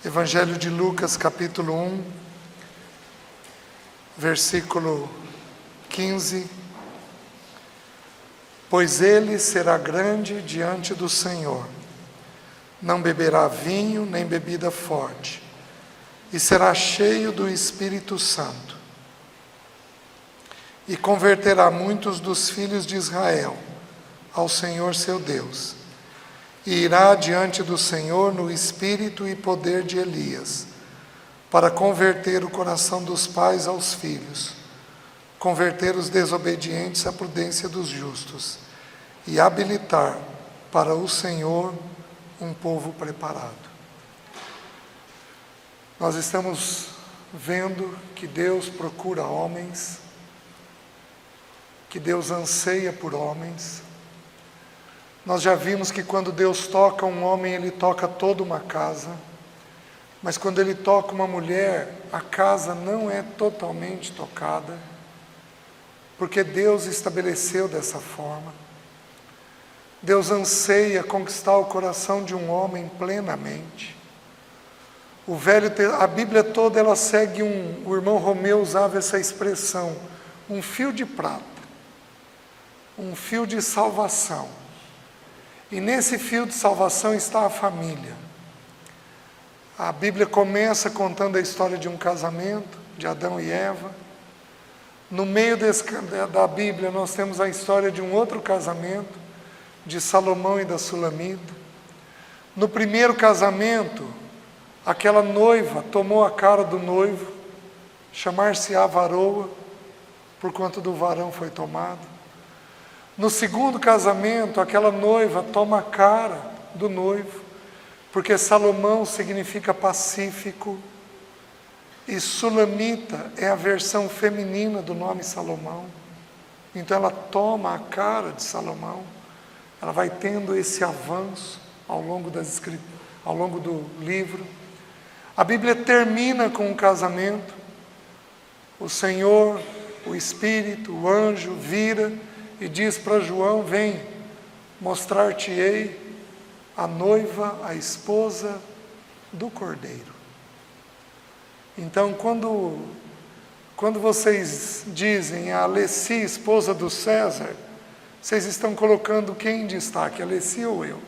Evangelho de Lucas, capítulo 1, versículo 15. Pois ele será grande diante do Senhor, não beberá vinho nem bebida forte, e será cheio do Espírito Santo. E converterá muitos dos filhos de Israel ao Senhor seu Deus. E irá diante do Senhor no espírito e poder de Elias, para converter o coração dos pais aos filhos, converter os desobedientes à prudência dos justos, e habilitar para o Senhor um povo preparado. Nós estamos vendo que Deus procura homens, que Deus anseia por homens. Nós já vimos que quando Deus toca um homem, Ele toca toda uma casa. Mas quando Ele toca uma mulher, a casa não é totalmente tocada, porque Deus estabeleceu dessa forma. Deus anseia conquistar o coração de um homem plenamente. A Bíblia toda ela segue o irmão Romeu usava essa expressão, um fio de prata, um fio de salvação. E nesse fio de salvação está a família. A Bíblia começa contando a história de um casamento, de Adão e Eva. No meio da Bíblia nós temos a história de um outro casamento, de Salomão e da Sulamita. No primeiro casamento, aquela noiva tomou a cara do noivo, chamar-se-á varoa, por quanto do varão foi tomado. No segundo casamento, aquela noiva toma a cara do noivo, porque Salomão significa pacífico, e Sulamita é a versão feminina do nome Salomão. Então ela toma a cara de Salomão, ela vai tendo esse avanço ao longo do livro. A Bíblia termina com um casamento, o Senhor, o Espírito, o anjo vira e diz para João: vem, mostrar-te-ei a noiva, a esposa do Cordeiro. Então, quando vocês dizem a Alessi, esposa do César, vocês estão colocando quem em destaque, Alessi ou eu?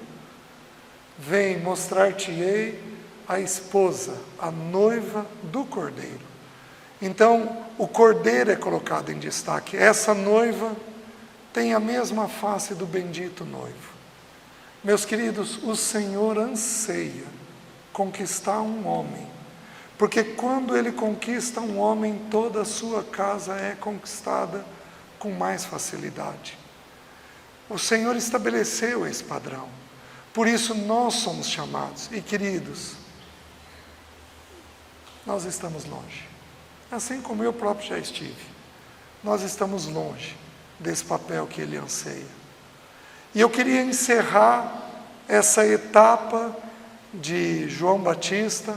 Vem, mostrar-te-ei a esposa, a noiva do Cordeiro. Então, o Cordeiro é colocado em destaque. Essa noiva tem a mesma face do bendito noivo. Meus queridos, o Senhor anseia conquistar um homem, porque quando Ele conquista um homem, toda a sua casa é conquistada com mais facilidade. O Senhor estabeleceu esse padrão, por isso nós somos chamados. E queridos, nós estamos longe, assim como eu próprio já estive. Nós estamos longe desse papel que Ele anseia. E eu queria encerrar essa etapa de João Batista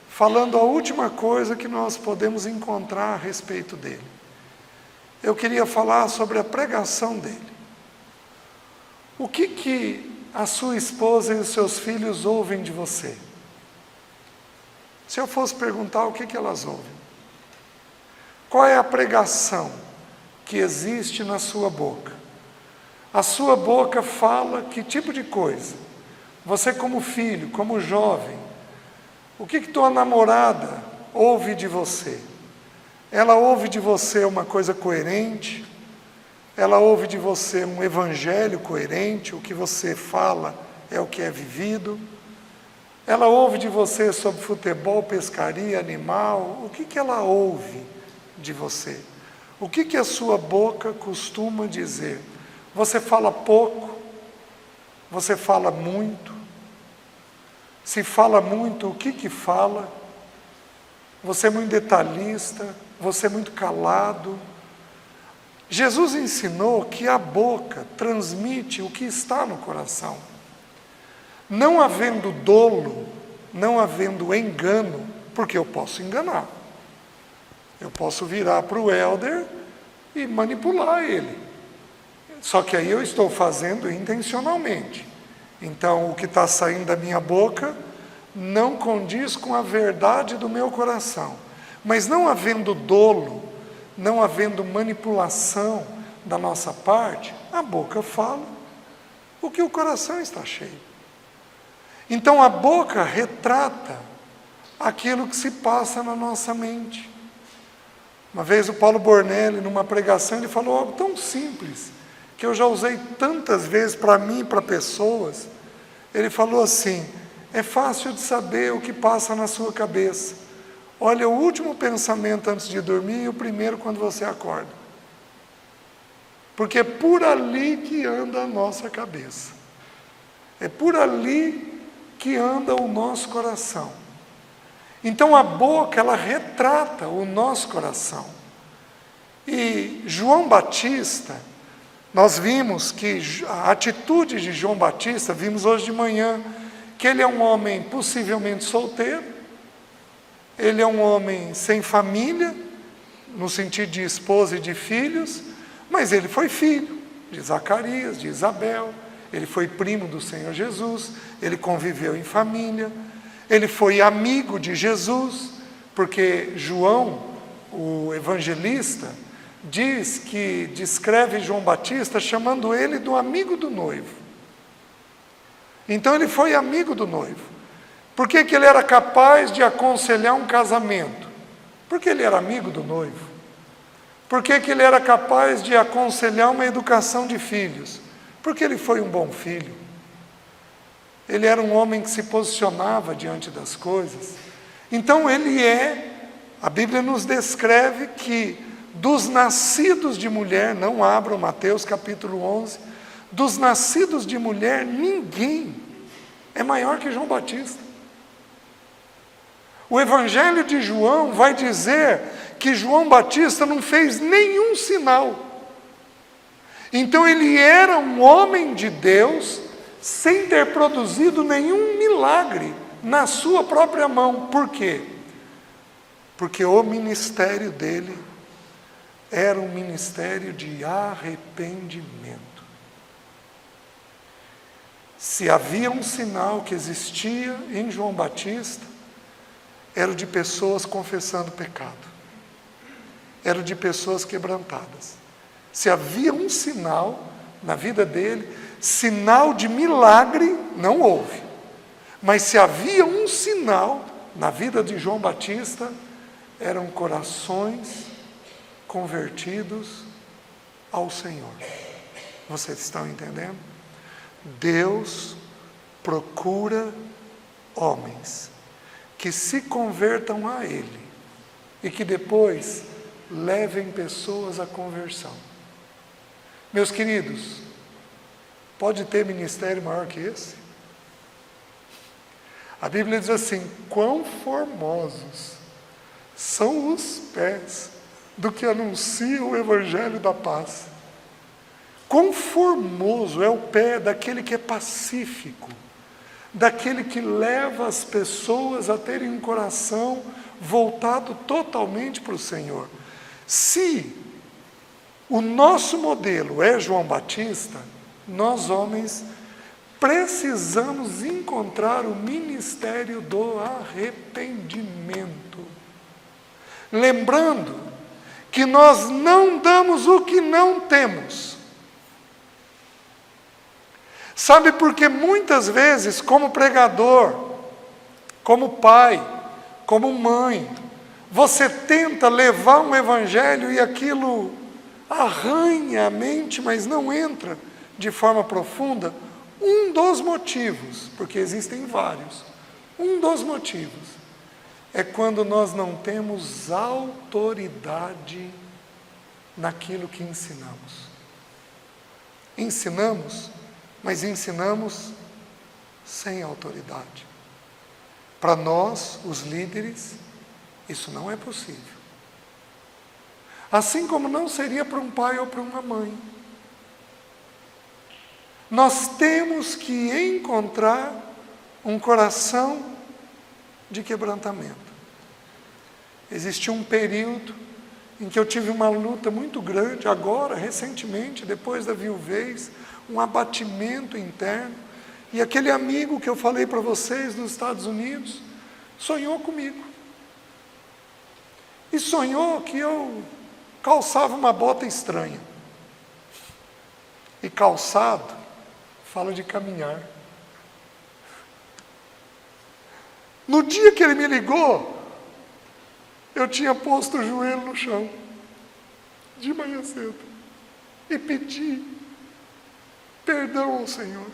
falando a última coisa que nós podemos encontrar a respeito dele. Eu queria falar sobre a pregação dele. O que a sua esposa e os seus filhos ouvem de você? Se eu fosse perguntar, o que elas ouvem? Qual é a pregação que existe na sua boca? A sua boca fala que tipo de coisa? Você como filho, como jovem, o que tua namorada ouve de você? Ela ouve de você uma coisa coerente? Ela ouve de você um evangelho coerente? O que você fala é o que é vivido? Ela ouve de você sobre futebol, pescaria, animal? O que ela ouve de você? O que a sua boca costuma dizer? Você fala pouco? Você fala muito? Se fala muito, o que fala? Você é muito detalhista? Você é muito calado? Jesus ensinou que a boca transmite o que está no coração. Não havendo dolo, não havendo engano, porque eu posso enganar. Eu posso virar para o Helder e manipular ele. Só que aí eu estou fazendo intencionalmente. Então, o que está saindo da minha boca não condiz com a verdade do meu coração. Mas não havendo dolo, não havendo manipulação da nossa parte, a boca fala o que o coração está cheio. Então a boca retrata aquilo que se passa na nossa mente. Uma vez o Paulo Bornelli, numa pregação, ele falou algo tão simples, que eu já usei tantas vezes para mim e para pessoas. Ele falou assim: é fácil de saber o que passa na sua cabeça. Olha o último pensamento antes de dormir e o primeiro quando você acorda. Porque é por ali que anda a nossa cabeça. É por ali que anda o nosso coração. Então a boca, ela retrata o nosso coração. E João Batista, nós vimos que a atitude de João Batista, vimos hoje de manhã, que ele é um homem possivelmente solteiro, ele é um homem sem família, no sentido de esposa e de filhos, mas ele foi filho de Zacarias, de Isabel, ele foi primo do Senhor Jesus, ele conviveu em família, ele foi amigo de Jesus, porque João, o evangelista, descreve João Batista chamando ele do amigo do noivo. Então ele foi amigo do noivo. Por que ele era capaz de aconselhar um casamento? Porque ele era amigo do noivo. Por que ele era capaz de aconselhar uma educação de filhos? Porque ele foi um bom filho. Ele era um homem que se posicionava diante das coisas. Então a Bíblia nos descreve que dos nascidos de mulher, não abram Mateus capítulo 11, dos nascidos de mulher, ninguém é maior que João Batista. O Evangelho de João vai dizer que João Batista não fez nenhum sinal. Então ele era um homem de Deus, sem ter produzido nenhum milagre na sua própria mão. Por quê? Porque o ministério dele era um ministério de arrependimento. Se havia um sinal que existia em João Batista, era o de pessoas confessando pecado. Era o de pessoas quebrantadas. Se havia um sinal na vida dele, sinal de milagre não houve. Mas se havia um sinal na vida de João Batista, eram corações convertidos ao Senhor. Vocês estão entendendo? Deus procura homens que se convertam a Ele e que depois levem pessoas à conversão. Meus queridos, pode ter ministério maior que esse? A Bíblia diz assim: quão formosos são os pés do que anuncia o Evangelho da paz. Quão formoso é o pé daquele que é pacífico, daquele que leva as pessoas a terem um coração voltado totalmente para o Senhor. Se o nosso modelo é João Batista, nós homens precisamos encontrar o ministério do arrependimento. Lembrando que nós não damos o que não temos. Sabe por que muitas vezes, como pregador, como pai, como mãe, você tenta levar um evangelho e aquilo arranha a mente, mas não entra de forma profunda? Um dos motivos, porque existem vários, um dos motivos é quando nós não temos autoridade naquilo que ensinamos. Ensinamos, mas ensinamos sem autoridade. Para nós, os líderes, isso não é possível. Assim como não seria para um pai ou para uma mãe. Nós temos que encontrar um coração de quebrantamento. Existiu um período em que eu tive uma luta muito grande, agora, recentemente, depois da viuvez, um abatimento interno, E aquele amigo que eu falei para vocês nos Estados Unidos, sonhou comigo. E sonhou que eu calçava uma bota estranha. E calçado fala de caminhar. No dia que ele me ligou, eu tinha posto o joelho no chão, de manhã cedo, e pedi perdão ao Senhor,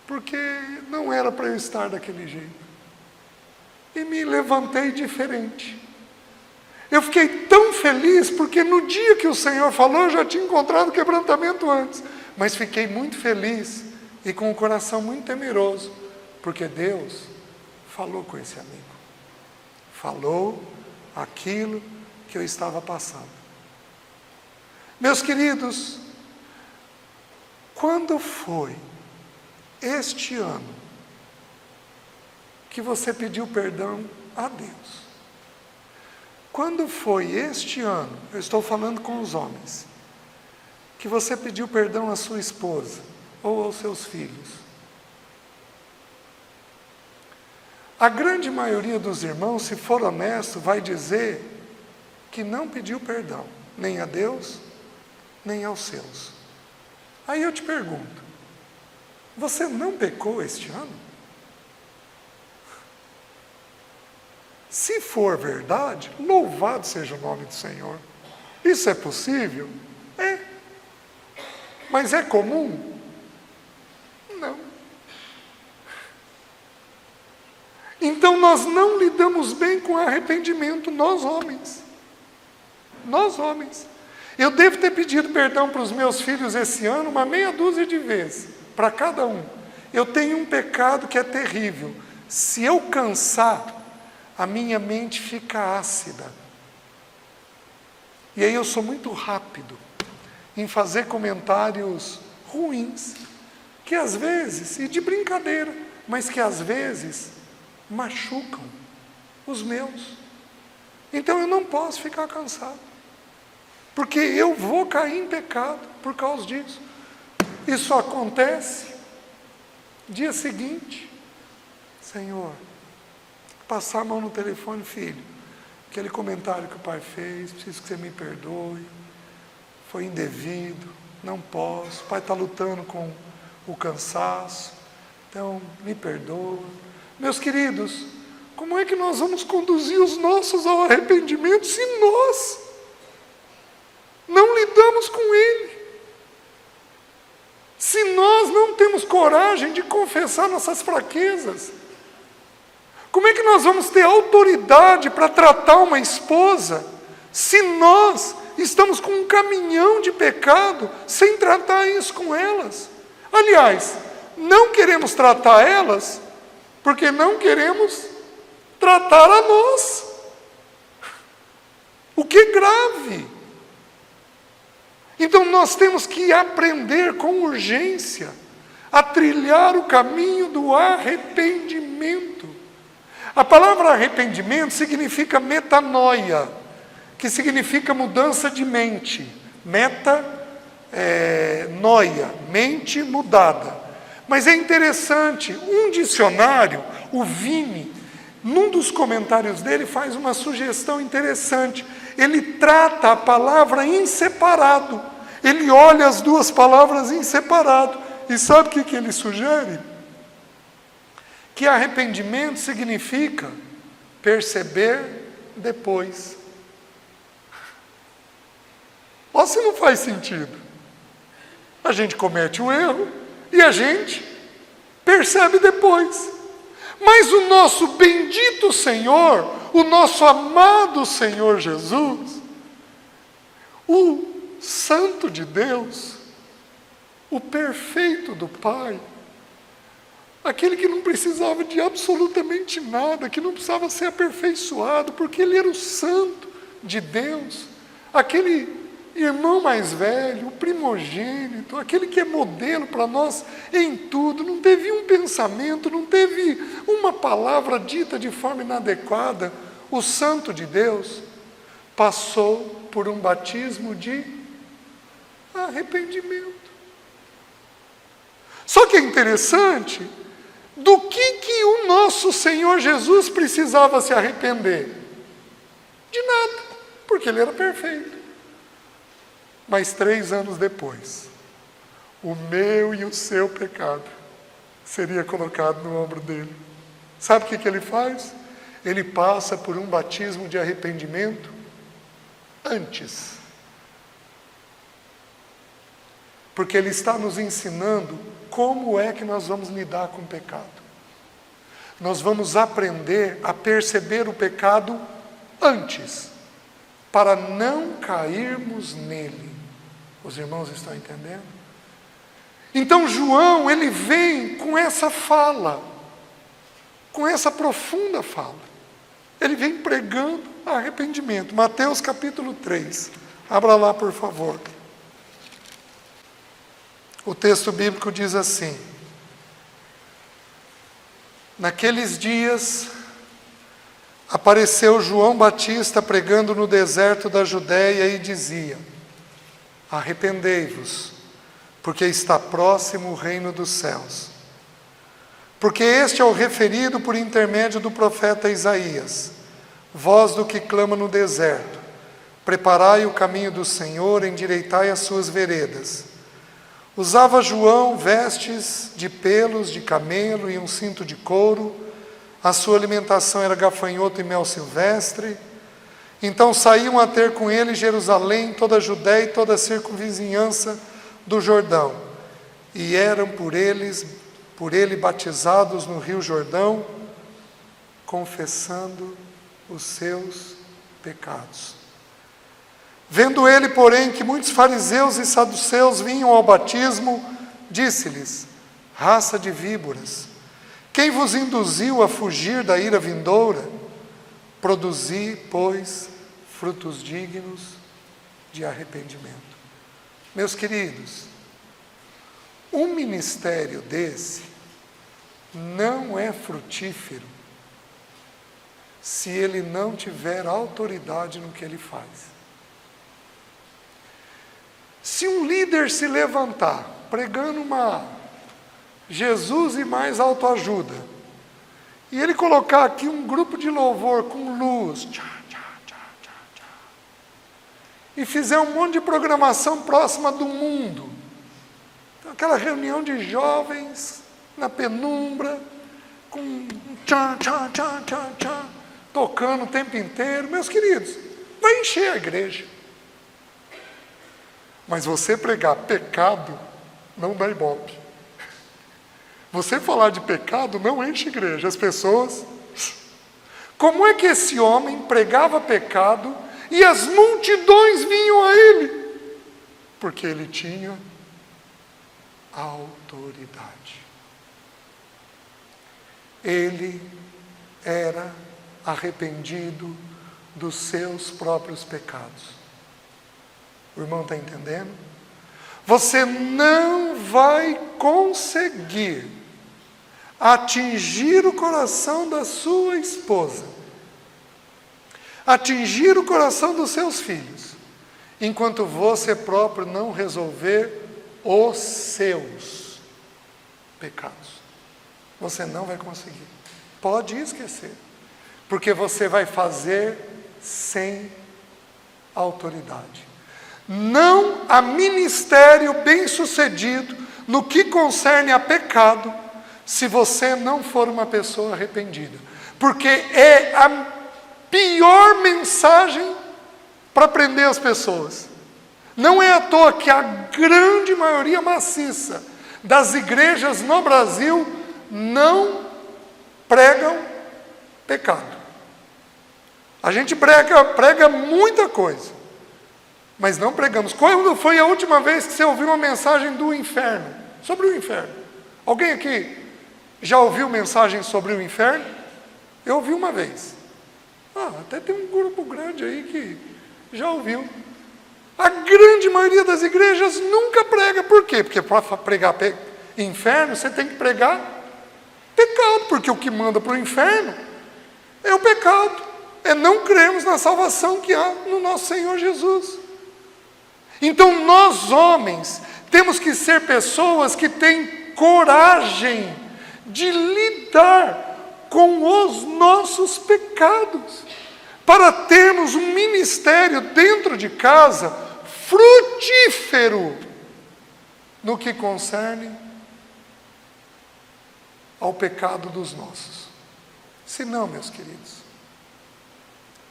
porque não era para eu estar daquele jeito. E me levantei diferente. Eu fiquei tão feliz, porque no dia que o Senhor falou, eu já tinha encontrado quebrantamento antes. Mas fiquei muito feliz e com o coração muito temeroso, porque Deus falou com esse amigo. Falou aquilo que eu estava passando. Meus queridos, quando foi este ano que você pediu perdão a Deus? Quando foi este ano, eu estou falando com os homens, que você pediu perdão à sua esposa ou aos seus filhos? A grande maioria dos irmãos, se for honesto, vai dizer que não pediu perdão, nem a Deus, nem aos seus. Aí eu te pergunto, você não pecou este ano? Se for verdade, louvado seja o nome do Senhor. Isso é possível? É. Mas é comum? Não. Então nós não lidamos bem com arrependimento, nós homens. Nós homens. Eu devo ter pedido perdão para os meus filhos esse ano uma meia dúzia de vezes, para cada um. Eu tenho um pecado que é terrível. Se eu cansar, a minha mente fica ácida. E aí eu sou muito rápido em fazer comentários ruins, que às vezes, e de brincadeira, mas que às vezes machucam os meus. Então eu não posso ficar cansado, porque eu vou cair em pecado por causa disso. Isso acontece, dia seguinte, Senhor, passar a mão no telefone, filho, aquele comentário que o pai fez, preciso que você me perdoe, foi indevido, não posso, o pai está lutando com o cansaço, então me perdoa. Meus queridos, como é que nós vamos conduzir os nossos ao arrependimento se nós não lidamos com ele? Se nós não temos coragem de confessar nossas fraquezas? Como é que nós vamos ter autoridade para tratar uma esposa se nós estamos com um caminhão de pecado sem tratar isso com elas? Aliás, não queremos tratar elas porque não queremos tratar a nós. O que é grave. Então nós temos que aprender com urgência a trilhar o caminho do arrependimento. A palavra arrependimento significa metanoia, que significa mudança de mente. Noia, mente mudada. Mas é interessante, um dicionário, o Vini, num dos comentários dele faz uma sugestão interessante. Ele trata a palavra em separado. Ele olha as duas palavras em separado. E sabe o que ele sugere? Que arrependimento significa perceber depois. Olha se não faz sentido. A gente comete um erro e a gente percebe depois. Mas o nosso bendito Senhor, o nosso amado Senhor Jesus, o Santo de Deus, o perfeito do Pai, aquele que não precisava de absolutamente nada, que não precisava ser aperfeiçoado, porque ele era o Santo de Deus, aquele irmão mais velho, o primogênito, aquele que é modelo para nós em tudo, não teve um pensamento, não teve uma palavra dita de forma inadequada. O Santo de Deus passou por um batismo de arrependimento. Só que é interessante, do que o nosso Senhor Jesus precisava se arrepender? De nada, porque ele era perfeito. Mas 3 anos depois, o meu e o seu pecado seria colocado no ombro dele. Sabe o que ele faz? Ele passa por um batismo de arrependimento antes. Porque ele está nos ensinando como é que nós vamos lidar com o pecado. Nós vamos aprender a perceber o pecado antes, para não cairmos nele. Os irmãos estão entendendo? Então João, ele vem com essa fala, com essa profunda fala. Ele vem pregando arrependimento. Mateus capítulo 3. Abra lá, por favor. O texto bíblico diz assim: naqueles dias, apareceu João Batista pregando no deserto da Judéia e dizia: arrependei-vos, porque está próximo o reino dos céus. Porque este é o referido por intermédio do profeta Isaías, voz do que clama no deserto: preparai o caminho do Senhor, endireitai as suas veredas. Usava João vestes de pelos de camelo e um cinto de couro. A sua alimentação era gafanhoto e mel silvestre. Então saíam a ter com ele Jerusalém, toda a Judéia e toda a circunvizinhança do Jordão, e eram por ele batizados no rio Jordão, confessando os seus pecados. Vendo ele, porém, que muitos fariseus e saduceus vinham ao batismo, disse-lhes: raça de víboras, quem vos induziu a fugir da ira vindoura? Produzi, pois, frutos dignos de arrependimento. Meus queridos, um ministério desse não é frutífero se ele não tiver autoridade no que ele faz. Se um líder se levantar pregando uma Jesus e mais autoajuda, e ele colocar aqui um grupo de louvor com luz, e fizer um monte de programação próxima do mundo, então, aquela reunião de jovens na penumbra, com tocando o tempo inteiro, meus queridos, vai encher a igreja. Mas você pregar pecado não dá ibope. Você falar de pecado não enche a igreja. As pessoas... Como é que esse homem pregava pecado e as multidões vinham a ele? Porque ele tinha autoridade. Ele era arrependido dos seus próprios pecados. O irmão está entendendo? Você não vai conseguir atingir o coração da sua esposa, atingir o coração dos seus filhos, enquanto você próprio não resolver os seus pecados. Você não vai conseguir. Pode esquecer. Porque você vai fazer sem autoridade. Não há ministério bem-sucedido no que concerne a pecado, se você não for uma pessoa arrependida. Porque é a pior mensagem para prender as pessoas. Não é à toa que a grande maioria maciça das igrejas no Brasil não pregam pecado. A gente prega muita coisa, mas não pregamos. Quando foi a última vez que você ouviu uma mensagem do inferno? Sobre o inferno. Alguém aqui já ouviu mensagem sobre o inferno? Eu ouvi uma vez. Até tem um grupo grande aí que já ouviu. A grande maioria das igrejas nunca prega. Por quê? Porque para pregar inferno, você tem que pregar pecado. Porque o que manda para o inferno é o pecado. É não crermos na salvação que há no nosso Senhor Jesus. Então nós homens temos que ser pessoas que têm coragem de lidar com os nossos pecados, para termos um ministério dentro de casa frutífero no que concerne ao pecado dos nossos. Se não, meus queridos,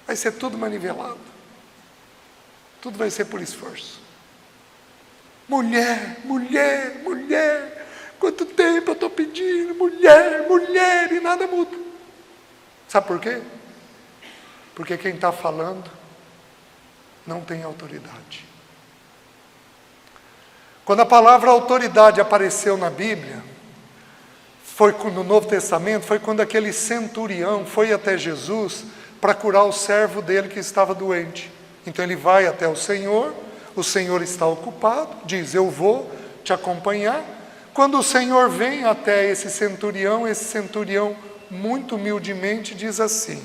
vai ser tudo manivelado, tudo vai ser por esforço. Mulher, mulher, mulher, quanto tempo eu estou pedindo, mulher, mulher, e nada muda. Sabe por quê? Porque quem está falando não tem autoridade. Quando a palavra autoridade apareceu na Bíblia, foi no Novo Testamento, foi quando aquele centurião foi até Jesus para curar o servo dele que estava doente. Então ele vai até o Senhor está ocupado, diz, eu vou te acompanhar. Quando o Senhor vem até esse centurião muito humildemente diz assim: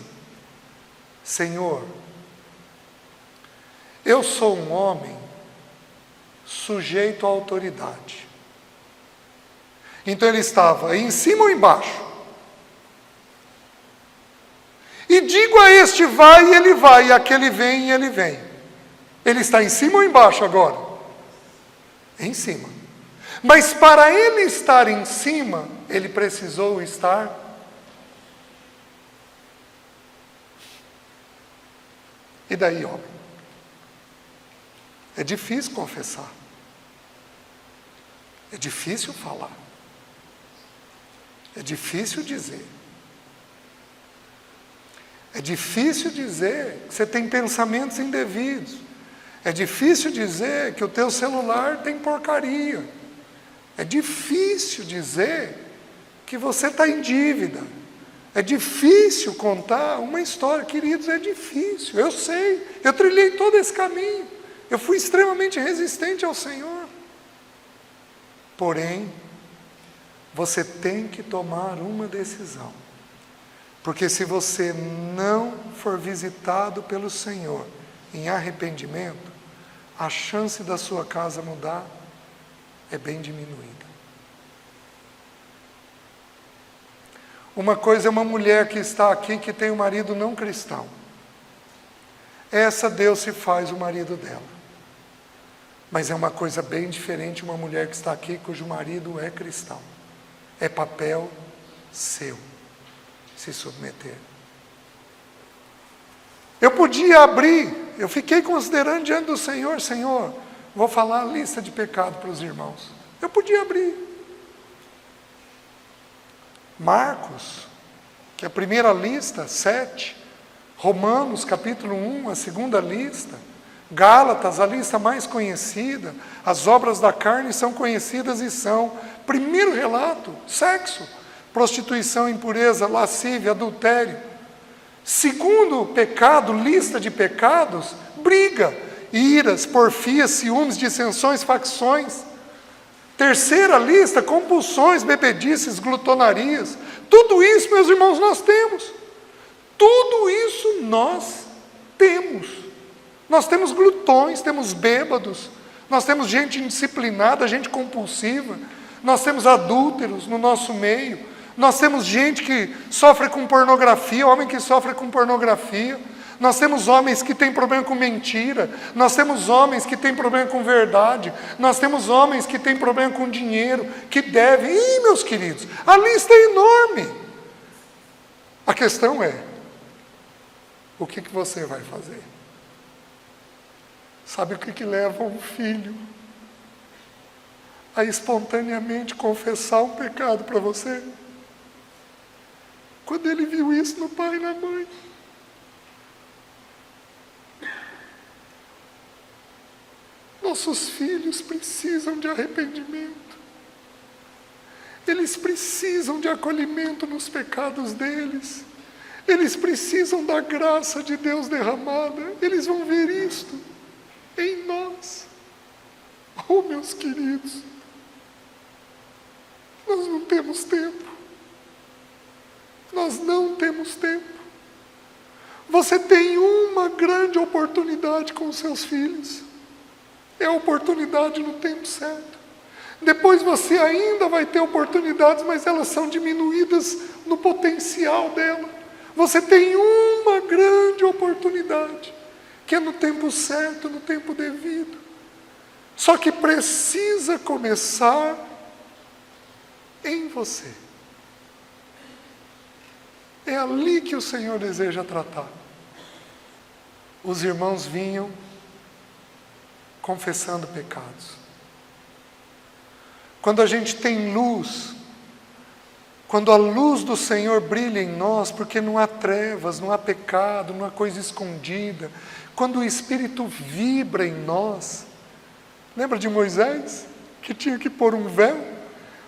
Senhor, eu sou um homem sujeito à autoridade. Então ele estava em cima ou embaixo? E digo a este vai e ele vai, e aquele vem e ele vem. Ele está em cima ou embaixo agora? Em cima. Mas para ele estar em cima, ele precisou estar. E daí, homem? É difícil confessar. É difícil falar. É difícil dizer. É difícil dizer que você tem pensamentos indevidos. É difícil dizer que o teu celular tem porcaria. É difícil dizer que você está em dívida. É difícil contar uma história. Queridos, é difícil. Eu sei. Eu trilhei todo esse caminho. Eu fui extremamente resistente ao Senhor. Porém, você tem que tomar uma decisão. Porque se você não for visitado pelo Senhor em arrependimento, a chance da sua casa mudar é bem diminuída. Uma coisa é uma mulher que está aqui que tem um marido não cristão. Essa Deus se faz o marido dela. Mas é uma coisa bem diferente uma mulher que está aqui cujo marido é cristão. É papel seu se submeter. Eu podia abrir, eu fiquei considerando diante do Senhor, Senhor, vou falar a lista de pecado para os irmãos. Eu podia abrir. Marcos, que é a primeira lista, 7. Romanos, capítulo 1, a segunda lista. Gálatas, a lista mais conhecida. As obras da carne são conhecidas e são. Primeiro relato, sexo, prostituição, impureza, lascívia, adultério. Segundo pecado, lista de pecados, briga, iras, porfias, ciúmes, dissensões, facções. Terceira lista, compulsões, bebedices, glutonarias. Tudo isso, meus irmãos, nós temos. Tudo isso nós temos. Nós temos glutões, temos bêbados, nós temos gente indisciplinada, gente compulsiva, nós temos adúlteros no nosso meio, nós temos gente que sofre com pornografia, homem que sofre com pornografia, nós temos homens que têm problema com mentira, nós temos homens que têm problema com verdade, nós temos homens que têm problema com dinheiro, que devem. Ih, meus queridos, a lista é enorme. A questão é, o que você vai fazer? Sabe o que leva um filho a espontaneamente confessar um pecado para você? Quando ele viu isso no pai e na mãe. Nossos filhos precisam de arrependimento. Eles precisam de acolhimento nos pecados deles. Eles precisam da graça de Deus derramada. Eles vão ver isto em nós. Oh, meus queridos, nós não temos tempo. Nós não temos tempo. Você tem uma grande oportunidade com os seus filhos. É a oportunidade no tempo certo. Depois você ainda vai ter oportunidades, mas elas são diminuídas no potencial dela. Você tem uma grande oportunidade, que é no tempo certo, no tempo devido. Só que precisa começar em você. É ali que o Senhor deseja tratar. Os irmãos vinham confessando pecados. Quando a gente tem luz, quando a luz do Senhor brilha em nós, porque não há trevas, não há pecado, não há coisa escondida, quando o Espírito vibra em nós, lembra de Moisés, que tinha que pôr um véu?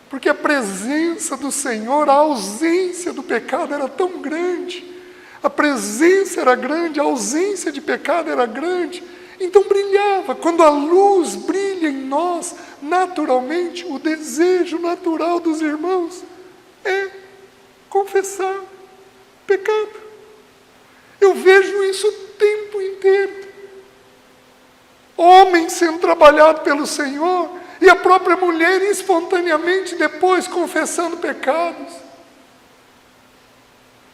Porque a presença do Senhor, a ausência do pecado era tão grande, a presença era grande, a ausência de pecado era grande, então brilhava. Quando a luz brilha em nós, naturalmente, o desejo natural dos irmãos é confessar pecado. Eu vejo isso o tempo inteiro. Homem sendo trabalhado pelo Senhor, e a própria mulher espontaneamente depois confessando pecados.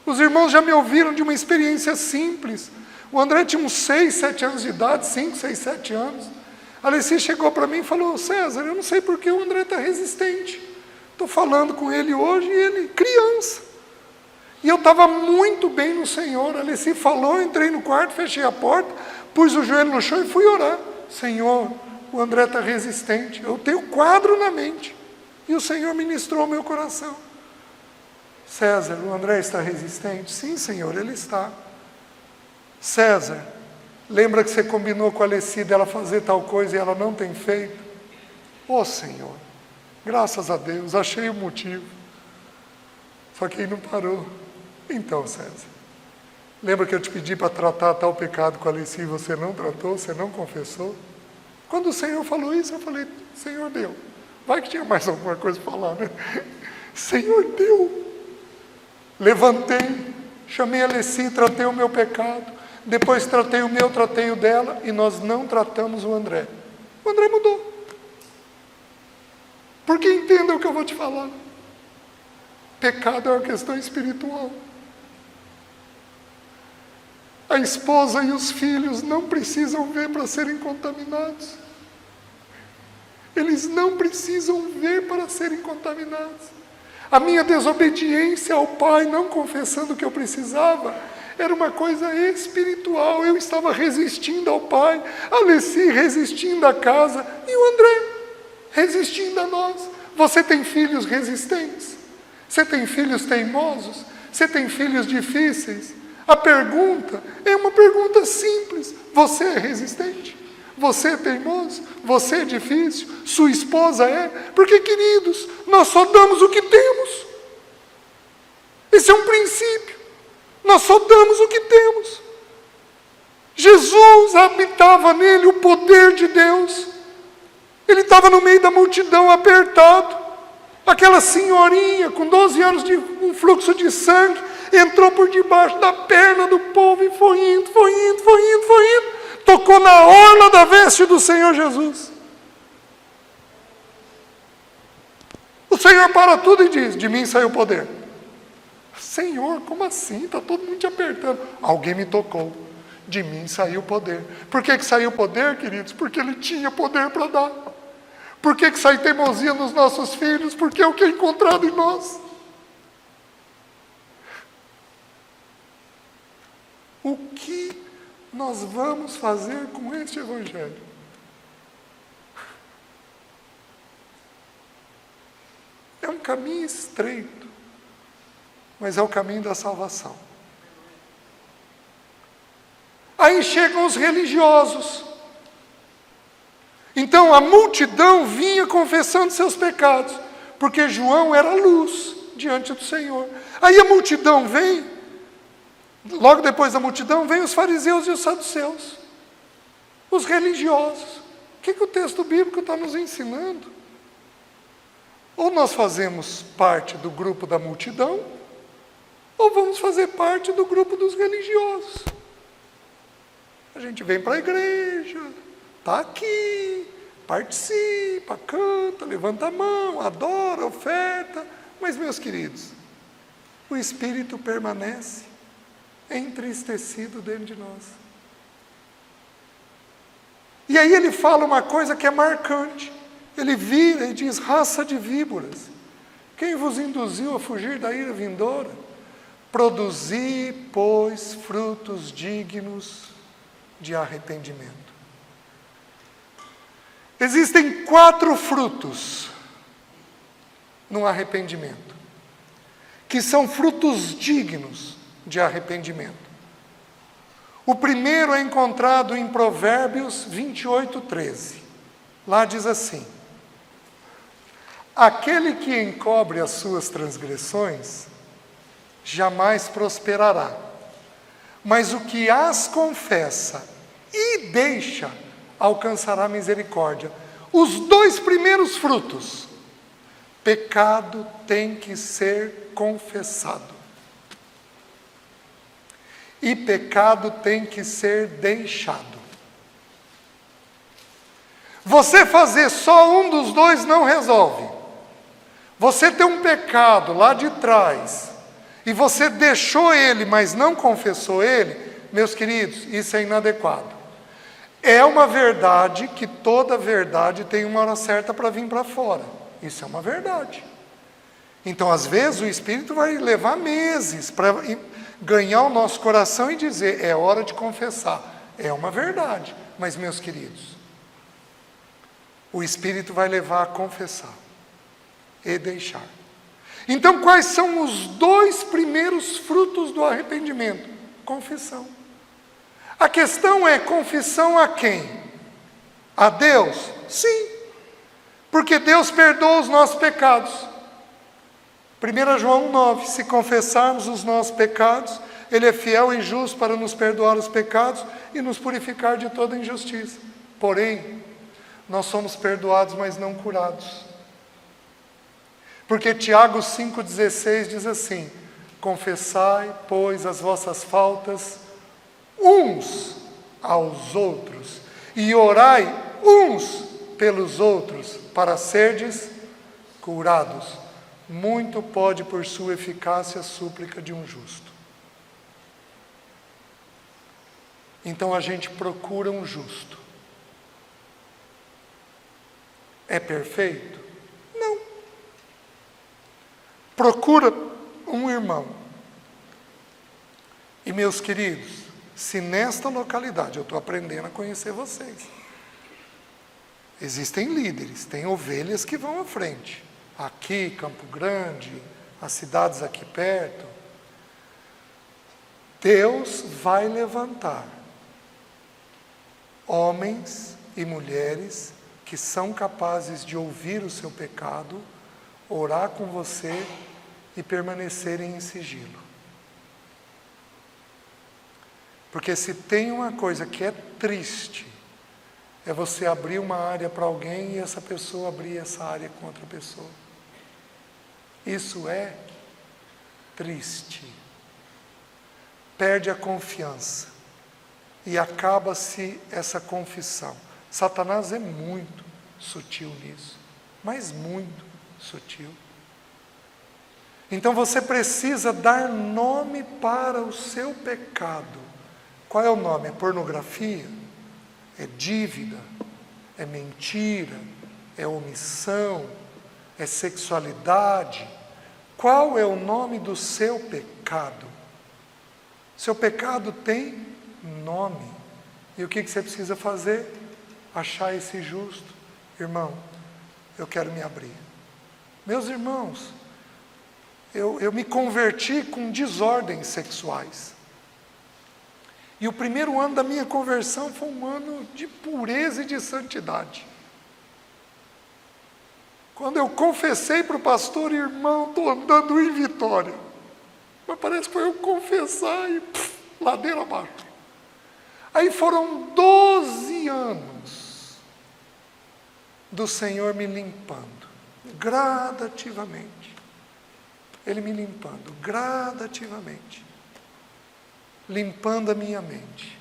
Os irmãos já me ouviram de uma experiência simples. O André tinha uns 6, 7 anos de idade, 5, 6, 7 anos. A Alessi chegou para mim e falou: César, eu não sei porque o André está resistente. Estou falando com ele hoje e ele, criança. E eu estava muito bem no Senhor. A Alessi falou, eu entrei no quarto, fechei a porta, pus o joelho no chão e fui orar. Senhor, o André está resistente. Eu tenho quadro na mente. E o Senhor ministrou ao meu coração. César, o André está resistente? Sim, Senhor, ele está. César, lembra que você combinou com a Alessi dela fazer tal coisa e ela não tem feito? Ô Senhor, graças a Deus, achei o motivo. Só que ele não parou. Então, César, lembra que eu te pedi para tratar tal pecado com a Alessi e você não tratou, você não confessou? Quando o Senhor falou isso, eu falei: Senhor, deu. Vai que tinha mais alguma coisa para falar, né? Senhor, deu. Levantei, chamei a Alessi, tratei o meu pecado. Depois tratei o meu, tratei o dela, e nós não tratamos o André. O André mudou. Porque entenda o que eu vou te falar. Pecado é uma questão espiritual. A esposa e os filhos não precisam ver para serem contaminados. Eles não precisam ver para serem contaminados. A minha desobediência ao pai, não confessando o que eu precisava, era uma coisa espiritual. Eu estava resistindo ao pai, a Alessi resistindo à casa, e o André resistindo a nós. Você tem filhos resistentes? Você tem filhos teimosos? Você tem filhos difíceis? A pergunta é uma pergunta simples: você é resistente? Você é teimoso? Você é difícil? Sua esposa é? Porque, queridos, nós só damos o que temos. Esse é um princípio. Nós só damos o que temos. Jesus habitava nele o poder de Deus. Ele estava no meio da multidão apertado. Aquela senhorinha com 12 anos de um fluxo de sangue entrou por debaixo da perna do povo e foi indo. Tocou na orla da veste do Senhor Jesus. O Senhor para tudo e diz: de mim saiu o poder. Senhor, como assim? Está todo mundo te apertando. Alguém me tocou. De mim saiu o poder. Por que saiu o poder, queridos? Porque Ele tinha poder para dar. Por que sai teimosia nos nossos filhos? Porque é o que é encontrado em nós. O que nós vamos fazer com este Evangelho? É um caminho estreito, mas é o caminho da salvação. Aí chegam os religiosos. Então a multidão vinha confessando seus pecados, porque João era luz diante do Senhor. Aí a multidão vem, logo depois da multidão, vem os fariseus e os saduceus, os religiosos. O que o texto bíblico está nos ensinando? Ou nós fazemos parte do grupo da multidão, ou vamos fazer parte do grupo dos religiosos. A gente vem para a igreja, está aqui, participa, canta, levanta a mão, adora, oferta. Mas, meus queridos, o Espírito permanece entristecido dentro de nós. E aí ele fala uma coisa que é marcante. Ele vira e diz: raça de víboras, quem vos induziu a fugir da ira vindoura? Produzi, pois, frutos dignos de arrependimento. Existem 4 frutos no arrependimento, que são frutos dignos de arrependimento. O primeiro é encontrado em Provérbios 28:13. Lá diz assim: aquele que encobre as suas transgressões jamais prosperará, mas o que as confessa e deixa alcançará misericórdia. Os 2 primeiros frutos: pecado tem que ser confessado e pecado tem que ser deixado. Você fazer só um dos 2 não resolve. Você tem um pecado lá de trás e você deixou ele, mas não confessou ele, meus queridos, isso é inadequado. É uma verdade que toda verdade tem uma hora certa para vir para fora. Isso é uma verdade. Então, às vezes, o Espírito vai levar meses para ganhar o nosso coração e dizer: é hora de confessar. É uma verdade. Mas, meus queridos, o Espírito vai levar a confessar e deixar. Então, quais são os 2 primeiros frutos do arrependimento? Confissão. A questão é: confissão a quem? A Deus? Sim, porque Deus perdoa os nossos pecados. 1 João 9, se confessarmos os nossos pecados, Ele é fiel e justo para nos perdoar os pecados e nos purificar de toda injustiça. Porém, nós somos perdoados, mas não curados. Porque Tiago 5,16 diz assim: confessai, pois, as vossas faltas uns aos outros, e orai uns pelos outros, para serdes curados. Muito pode por sua eficácia a súplica de um justo. Então a gente procura um justo. É perfeito? Não. Procura um irmão. E, meus queridos, se nesta localidade, eu estou aprendendo a conhecer vocês, existem líderes, tem ovelhas que vão à frente. Aqui, Campo Grande, as cidades aqui perto. Deus vai levantar homens e mulheres que são capazes de ouvir o seu pecado, orar com você e permanecerem em sigilo. Porque se tem uma coisa que é triste, é você abrir uma área para alguém e essa pessoa abrir essa área com outra pessoa. Isso é triste. Perde a confiança e acaba-se essa confissão. Satanás é muito sutil nisso, mas muito sutil. Então você precisa dar nome para o seu pecado. Qual é o nome? É pornografia? É dívida? É mentira? É omissão? É sexualidade? Qual é o nome do seu pecado? Seu pecado tem nome. E o que você precisa fazer? Achar esse justo. Irmão, eu quero me abrir. Meus irmãos, eu me converti com desordens sexuais. E o primeiro ano da minha conversão foi um ano de pureza e de santidade. Quando eu confessei para o pastor: irmão, estou andando em Vitória. Mas parece que foi eu confessar e ladeira abaixo. Aí foram 12 anos do Senhor me limpando, gradativamente. Ele me limpando, gradativamente. Limpando a minha mente.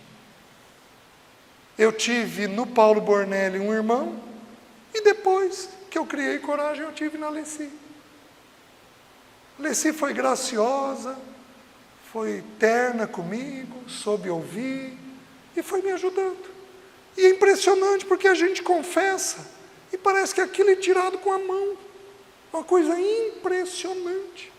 Eu tive no Paulo Bornelli um irmão E depois que eu criei coragem, eu tive na Leci. Leci foi graciosa, foi terna comigo, soube ouvir e foi me ajudando. E é impressionante porque a gente confessa e parece que aquilo é tirado com a mão. Uma coisa impressionante.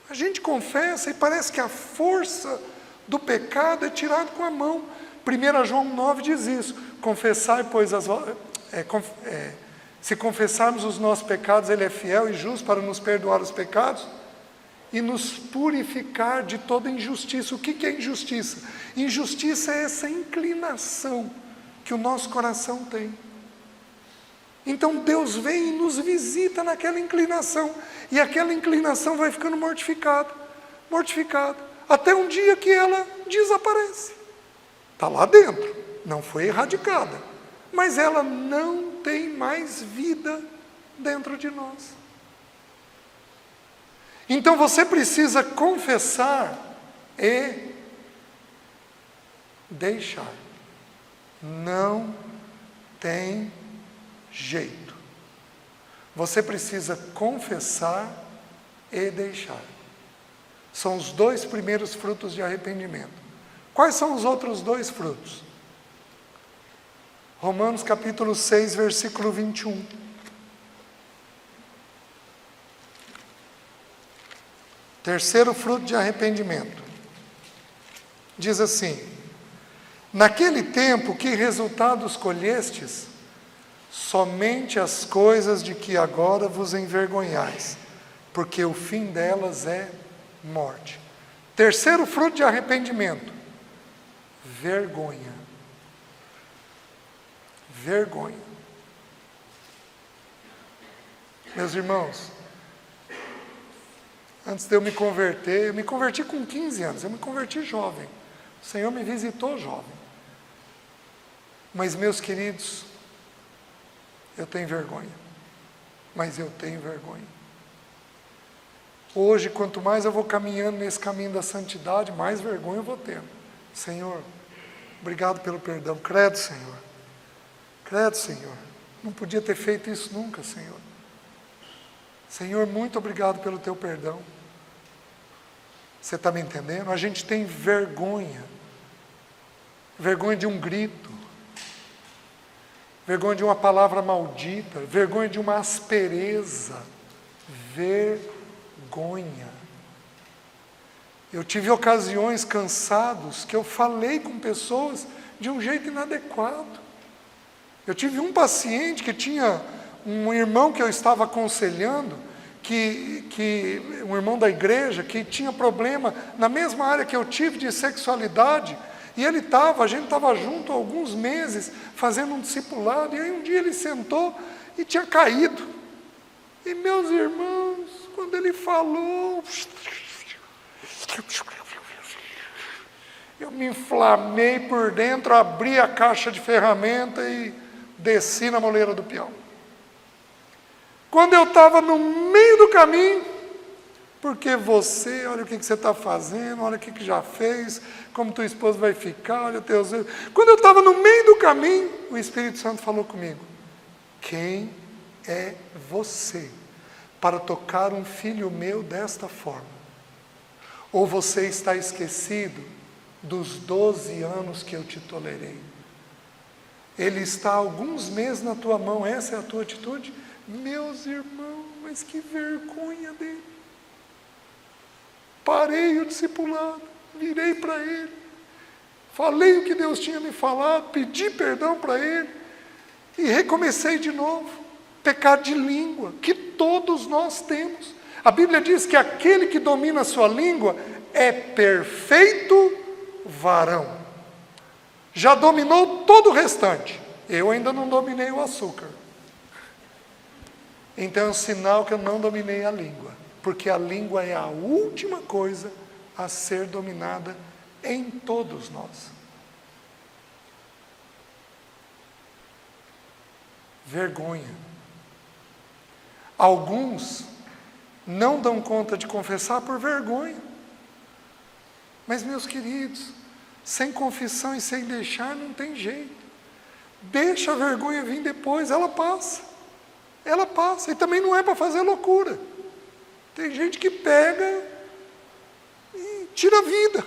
A gente confessa e parece que a força do pecado é tirada com a mão. 1 João 9 diz isso. Confessai, pois, se confessarmos os nossos pecados, Ele é fiel e justo para nos perdoar os pecados e nos purificar de toda injustiça. O que é injustiça? Injustiça é essa inclinação que o nosso coração tem. Então Deus vem e nos visita naquela inclinação, e aquela inclinação vai ficando mortificada, até um dia que ela desaparece. Está lá dentro, não foi erradicada, mas ela não tem mais vida dentro de nós. Então você precisa confessar e deixar. Não tem jeito. Você precisa confessar e deixar. São os 2 primeiros frutos de arrependimento. Quais são os outros 2 frutos? Romanos capítulo 6, versículo 21. Terceiro fruto de arrependimento. Diz assim: naquele tempo, que resultados colhestes? Somente as coisas de que agora vos envergonhais, porque o fim delas é morte. Terceiro fruto de arrependimento: vergonha. Vergonha. Meus irmãos, antes de eu me converti com 15 anos, eu me converti jovem. O Senhor me visitou jovem. Mas, meus queridos, eu tenho vergonha. Mas eu tenho vergonha. Hoje, quanto mais eu vou caminhando nesse caminho da santidade, mais vergonha eu vou tendo. Senhor, obrigado pelo perdão. Credo, Senhor. Credo, Senhor. Não podia ter feito isso nunca, Senhor. Senhor, muito obrigado pelo teu perdão. Você está me entendendo? A gente tem vergonha. Vergonha de um grito. Vergonha de uma palavra maldita. Vergonha de uma aspereza. Vergonha. Eu tive ocasiões cansados que eu falei com pessoas de um jeito inadequado. Eu tive um paciente que tinha um irmão que eu estava aconselhando, um irmão da igreja, que tinha problema na mesma área que eu tive de sexualidade, e a gente estava junto há alguns meses, fazendo um discipulado, e aí um dia ele sentou e tinha caído. E meus irmãos, quando ele falou, eu me inflamei por dentro, abri a caixa de ferramenta e desci na moleira do peão. Quando eu estava no meio do caminho, porque você, olha o que você está fazendo, olha o que já fez, como tua esposa vai ficar, olha teus erros. Quando eu estava no meio do caminho, o Espírito Santo falou comigo: quem é você para tocar um filho meu desta forma? Ou você está esquecido dos 12 anos que eu te tolerei? Ele está há alguns meses na tua mão, essa é a tua atitude? Meus irmãos, mas que vergonha dele. Parei o discipulado, virei para ele, falei o que Deus tinha me falado, pedi perdão para ele e recomecei de novo. Pecado de língua, que todos nós temos. A Bíblia diz que aquele que domina a sua língua é perfeito varão. Já dominou todo o restante. Eu ainda não dominei o açúcar. Então é um sinal que eu não dominei a língua. Porque a língua é a última coisa a ser dominada em todos nós. Vergonha. Alguns não dão conta de confessar por vergonha. Mas, meus queridos, sem confissão e sem deixar não tem jeito. Deixa a vergonha vir depois, ela passa. ela passa. E também não é para fazer loucura. Tem gente que pega e tira a vida.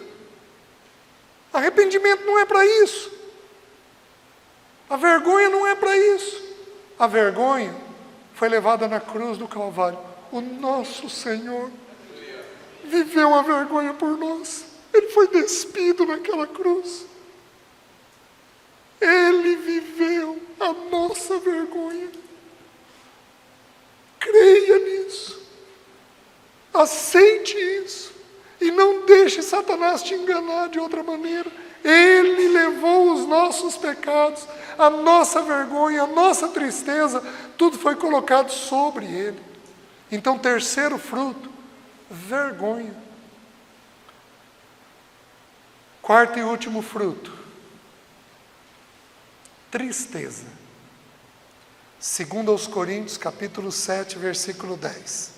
Arrependimento não é para isso. A vergonha não é para isso. A vergonha foi levada na cruz do Calvário. O nosso Senhor viveu a vergonha por nós. Ele foi despido naquela cruz. Ele viveu a nossa vergonha. Creia nisso. Aceite isso. E não deixe Satanás te enganar de outra maneira. Ele levou os nossos pecados, a nossa vergonha, a nossa tristeza, tudo foi colocado sobre ele. Então, terceiro fruto, vergonha. Quarto e último fruto, tristeza. 2 aos Coríntios, capítulo 7, versículo 10.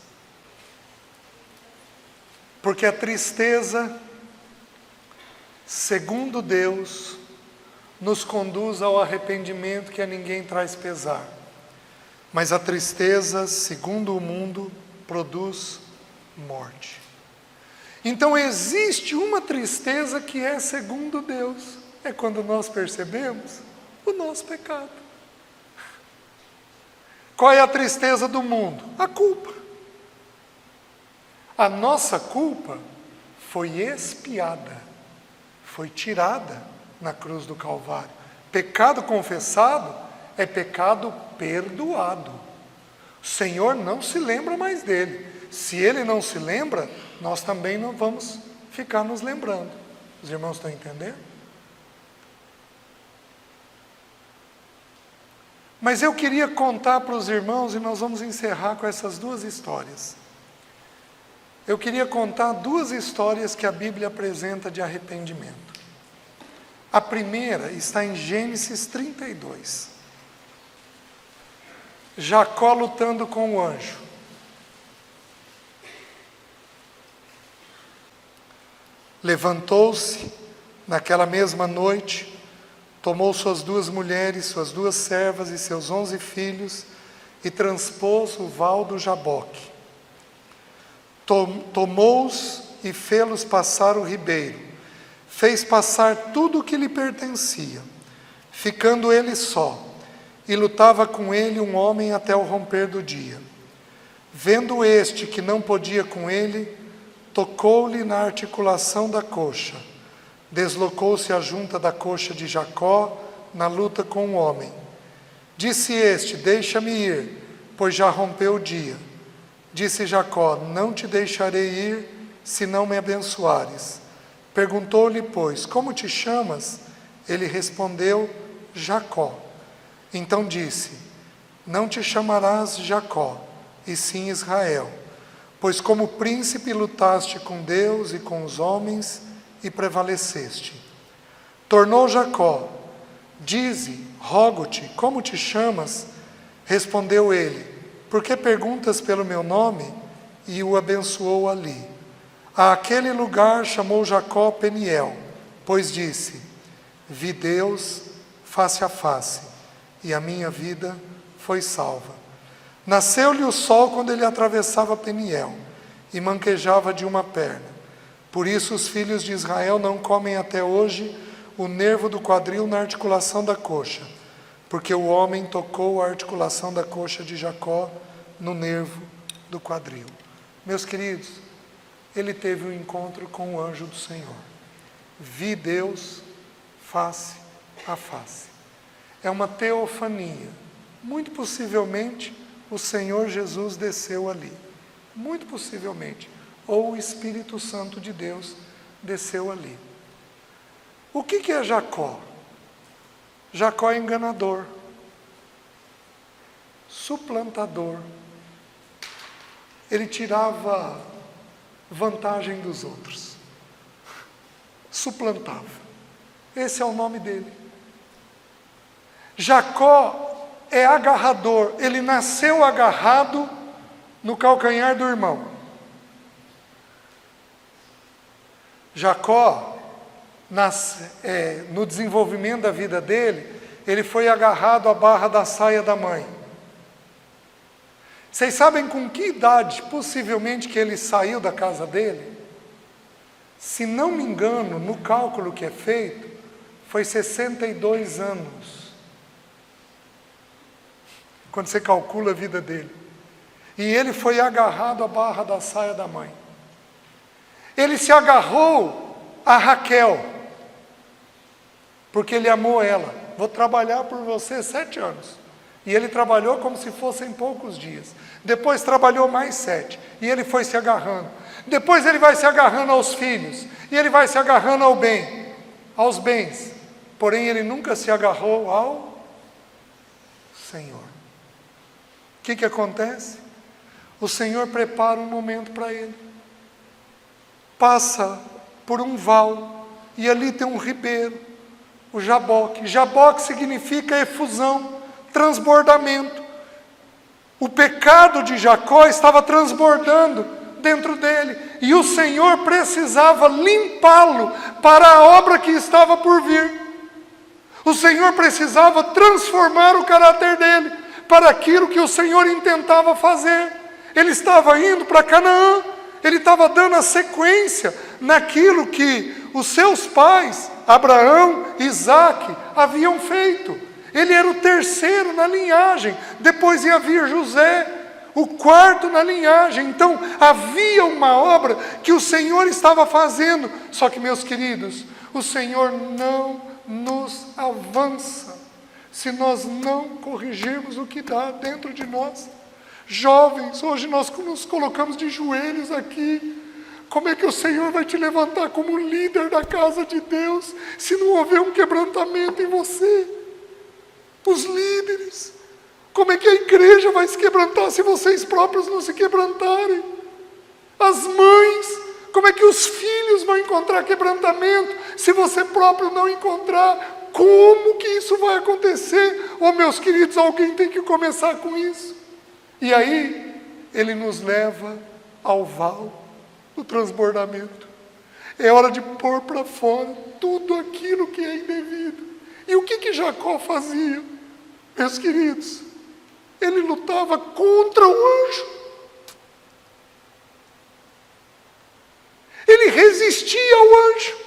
Porque a tristeza, segundo Deus, nos conduz ao arrependimento que a ninguém traz pesar. Mas a tristeza, segundo o mundo, produz morte. Então existe uma tristeza que é segundo Deus. É quando nós percebemos o nosso pecado. Qual é a tristeza do mundo? A culpa. A nossa culpa foi expiada, foi tirada na cruz do Calvário. Pecado confessado é pecado perdoado. O Senhor não se lembra mais dele. Se Ele não se lembra, nós também não vamos ficar nos lembrando. Os irmãos estão entendendo? Mas eu queria contar para os irmãos, e nós vamos encerrar com essas duas histórias. Eu queria contar duas histórias que a Bíblia apresenta de arrependimento. A primeira está em Gênesis 32. Jacó lutando com o anjo. Levantou-se naquela mesma noite, tomou suas 2 mulheres, suas 2 servas e seus 11 filhos e transpôs o val do Jaboque. Tomou-os e fê-los passar o ribeiro. Fez passar tudo o que lhe pertencia, ficando ele só, e lutava com ele um homem até o romper do dia. Vendo este que não podia com ele, tocou-lhe na articulação da coxa. Deslocou-se a junta da coxa de Jacó na luta com o homem. Disse este: deixa-me ir, pois já rompeu o dia. Disse Jacó: não te deixarei ir, se não me abençoares. Perguntou-lhe, pois, como te chamas? Ele respondeu: Jacó. Então disse: não te chamarás Jacó, e sim Israel, pois como príncipe lutaste com Deus e com os homens, e prevaleceste. Tornou Jacó: dize, rogo-te, como te chamas? Respondeu ele: por que perguntas pelo meu nome? E o abençoou ali. A aquele lugar chamou Jacó Peniel, pois disse: vi Deus face a face, e a minha vida foi salva. Nasceu-lhe o sol quando ele atravessava Peniel, e manquejava de uma perna. Por isso os filhos de Israel não comem até hoje o nervo do quadril na articulação da coxa, porque o homem tocou a articulação da coxa de Jacó no nervo do quadril. Meus queridos, ele teve um encontro com o anjo do Senhor. Vi Deus face a face. É uma teofania. Muito possivelmente o Senhor Jesus desceu ali. Muito possivelmente. Ou o Espírito Santo de Deus desceu ali. O que é Jacó? Jacó é enganador, suplantador. Ele tirava vantagem dos outros. Suplantava. Esse é o nome dele. Jacó é agarrador. Ele nasceu agarrado no calcanhar do irmão. Jacó, no desenvolvimento da vida dele, ele foi agarrado à barra da saia da mãe. Vocês sabem com que idade, possivelmente, que ele saiu da casa dele? Se não me engano, no cálculo que é feito, foi 62 anos. Quando você calcula a vida dele. E ele foi agarrado à barra da saia da mãe. Ele se agarrou a Raquel, porque ele amou ela. Vou trabalhar por você 7 anos. E ele trabalhou como se fossem poucos dias. Depois trabalhou mais 7. E ele foi se agarrando. Depois ele vai se agarrando aos filhos. E ele vai se agarrando ao bem, aos bens. Porém, ele nunca se agarrou ao Senhor. O que acontece? O Senhor prepara um momento para ele. Passa por um val. E ali tem um ribeiro. O Jaboque. Jaboque significa efusão, transbordamento. O pecado de Jacó estava transbordando dentro dele. E o Senhor precisava limpá-lo para a obra que estava por vir. O Senhor precisava transformar o caráter dele para aquilo que o Senhor intentava fazer. Ele estava indo para Canaã. Ele estava dando a sequência naquilo que os seus pais, Abraão, Isaque, haviam feito. Ele era o terceiro na linhagem. Depois ia vir José, o quarto na linhagem. Então havia uma obra que o Senhor estava fazendo. Só que, meus queridos, o Senhor não nos avança se nós não corrigirmos o que dá dentro de nós. Jovens, hoje nós nos colocamos de joelhos aqui. Como é que o Senhor vai te levantar como líder da casa de Deus se não houver um quebrantamento em você? Os líderes, como é que a igreja vai se quebrantar se vocês próprios não se quebrantarem? As mães, como é que os filhos vão encontrar quebrantamento se você próprio não encontrar? Como que isso vai acontecer? Oh, meus queridos, alguém tem que começar com isso. E aí, ele nos leva ao val do transbordamento. É hora de pôr para fora tudo aquilo que é indevido. E o que Jacó fazia? Meus queridos, ele lutava contra o anjo. Ele resistia ao anjo.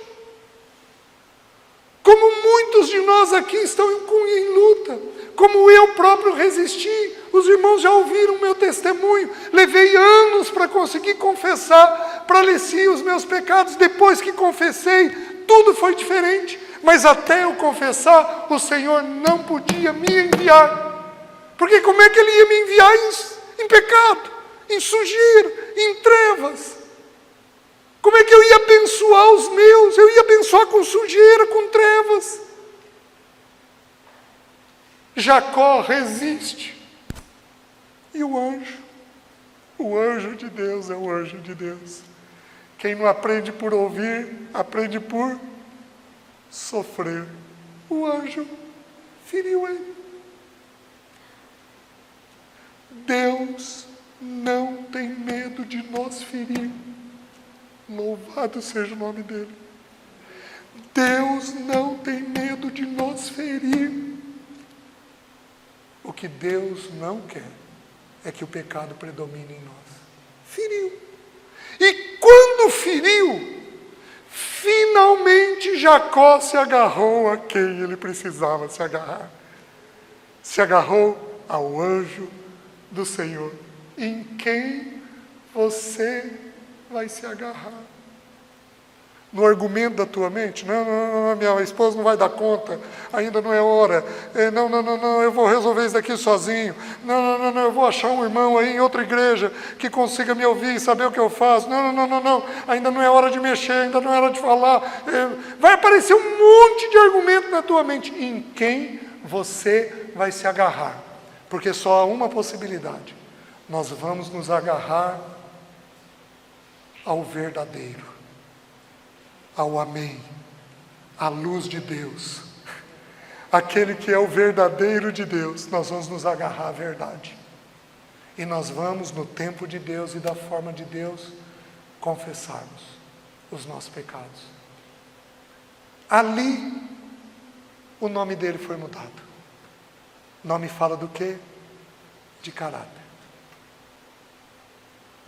Como muitos de nós aqui estão em luta, como eu próprio resisti. Os irmãos já ouviram o meu testemunho. Levei anos para conseguir confessar, praleci os meus pecados. Depois que confessei, tudo foi diferente. Mas até eu confessar, o Senhor não podia me enviar. Porque como é que Ele ia me enviar em pecado, em sujeira, em trevas? Como é que eu ia abençoar os meus? Eu ia abençoar com sujeira, com trevas. Jacó resiste. E o anjo de Deus é o anjo de Deus. Quem não aprende por ouvir, aprende por sofrer. O anjo feriu ele. Deus não tem medo de nos ferir. Louvado seja o nome dele. Deus não tem medo de nos ferir. O que Deus não quer é que o pecado predomine em nós. Feriu. E quando feriu, finalmente Jacó se agarrou a quem ele precisava se agarrar. Se agarrou ao anjo do Senhor. Em quem você vai se agarrar? No argumento da tua mente? Não, minha esposa não vai dar conta, ainda não é hora. Não, eu vou resolver isso daqui sozinho. Não, eu vou achar um irmão aí em outra igreja que consiga me ouvir e saber o que eu faço. Não, ainda não é hora de mexer, ainda não é hora de falar. Vai aparecer um monte de argumento na tua mente. Em quem você vai se agarrar? Porque só há uma possibilidade. Nós vamos nos agarrar ao verdadeiro, ao amém, à luz de Deus, aquele que é o verdadeiro de Deus. Nós vamos nos agarrar à verdade, e nós vamos, no tempo de Deus e da forma de Deus, confessarmos os nossos pecados. Ali, o nome dele foi mudado. O nome fala do quê? De caráter.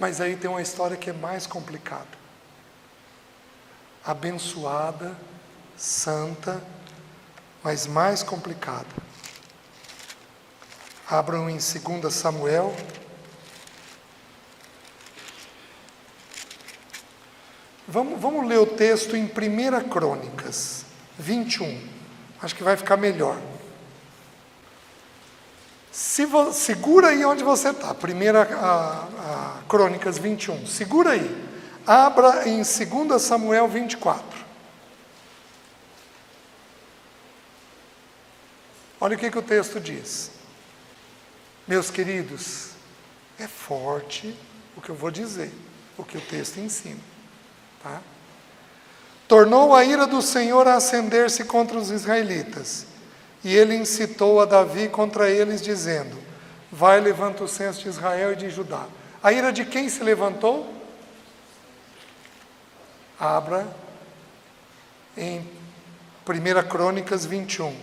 Mas aí tem uma história que é mais complicada. Abençoada, santa, mas mais complicada. Abram em 2 Samuel. Vamos ler o texto em 1 Crônicas 21. Acho que vai ficar melhor. Segura aí onde você está. Crônicas 21. Segura aí. Abra em 2 Samuel 24. Olha o que o texto diz. Meus queridos, é forte o que eu vou dizer, o que o texto ensina. Tá? Tornou a ira do Senhor a acender-se contra os israelitas, e ele incitou a Davi contra eles, dizendo: vai, levanta o censo de Israel e de Judá. A ira de quem se levantou? Abra em 1 Crônicas 21.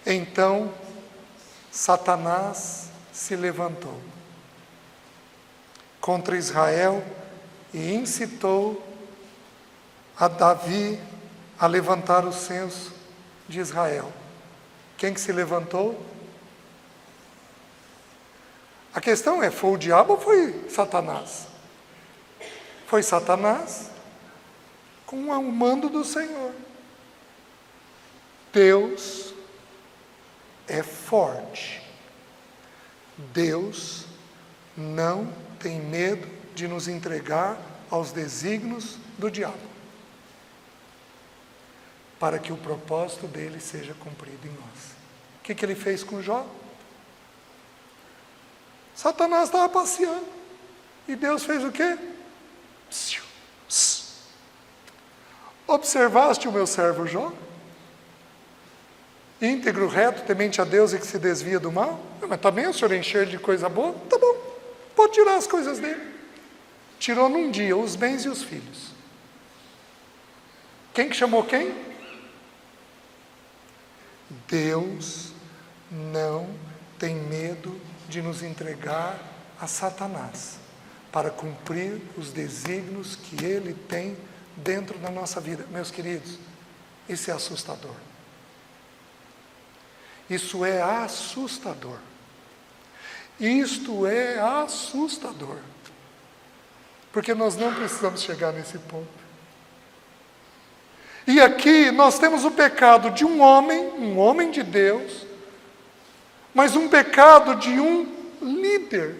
Então Satanás se levantou contra Israel e incitou a Davi a levantar o censo de Israel. Quem que se levantou? A questão é, foi o diabo ou foi Satanás? Foi Satanás com o mando do Senhor. Deus é forte. Deus não tem medo de nos entregar aos desígnios do diabo, para que o propósito dele seja cumprido em nós. O que ele fez com Jó? Satanás estava passeando, e Deus fez o quê? Observaste o meu servo Jó? Íntegro, reto, temente a Deus e que se desvia do mal? Mas também o Senhor encher de coisa boa? Tá bom, pode tirar as coisas dele. Tirou num dia os bens e os filhos. Quem que chamou quem? Deus não tem medo de nos entregar a Satanás para cumprir os desígnios que ele tem dentro da nossa vida. Meus queridos, isso é assustador. Isso é assustador. Isto é assustador. Porque nós não precisamos chegar nesse ponto. E aqui nós temos o pecado de um homem de Deus, mas um pecado de um líder.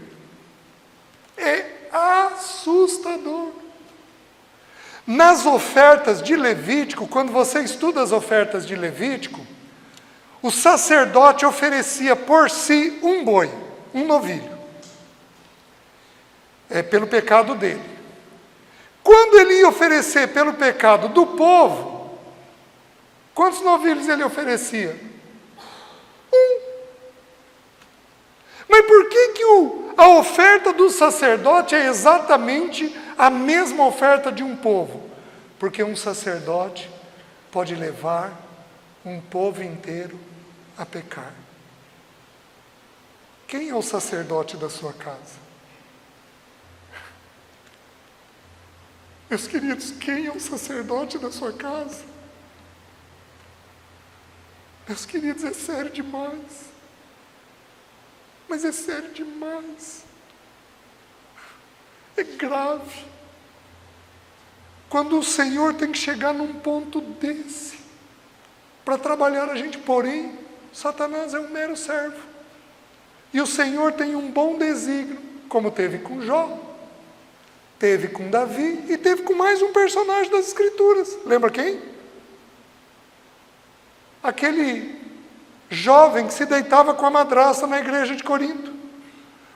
É assustador. Nas ofertas de Levítico, quando você estuda as ofertas de Levítico, o sacerdote oferecia por si um boi, um novilho. Pelo pecado dele. Quando ele ia oferecer pelo pecado do povo, quantos novilhos ele oferecia? Um. Mas por que a oferta do sacerdote é exatamente a mesma oferta de um povo? Porque um sacerdote pode levar um povo inteiro a pecar. Quem é o sacerdote da sua casa? Meus queridos, quem é o sacerdote da sua casa? Meus queridos, é sério demais. Mas é sério demais. É grave. Quando o Senhor tem que chegar num ponto desse, para trabalhar a gente, porém, Satanás é um mero servo. E o Senhor tem um bom desígnio, como teve com Jó, teve com Davi e teve com mais um personagem das Escrituras. Lembra quem? Aquele jovem que se deitava com a madrasta na igreja de Corinto.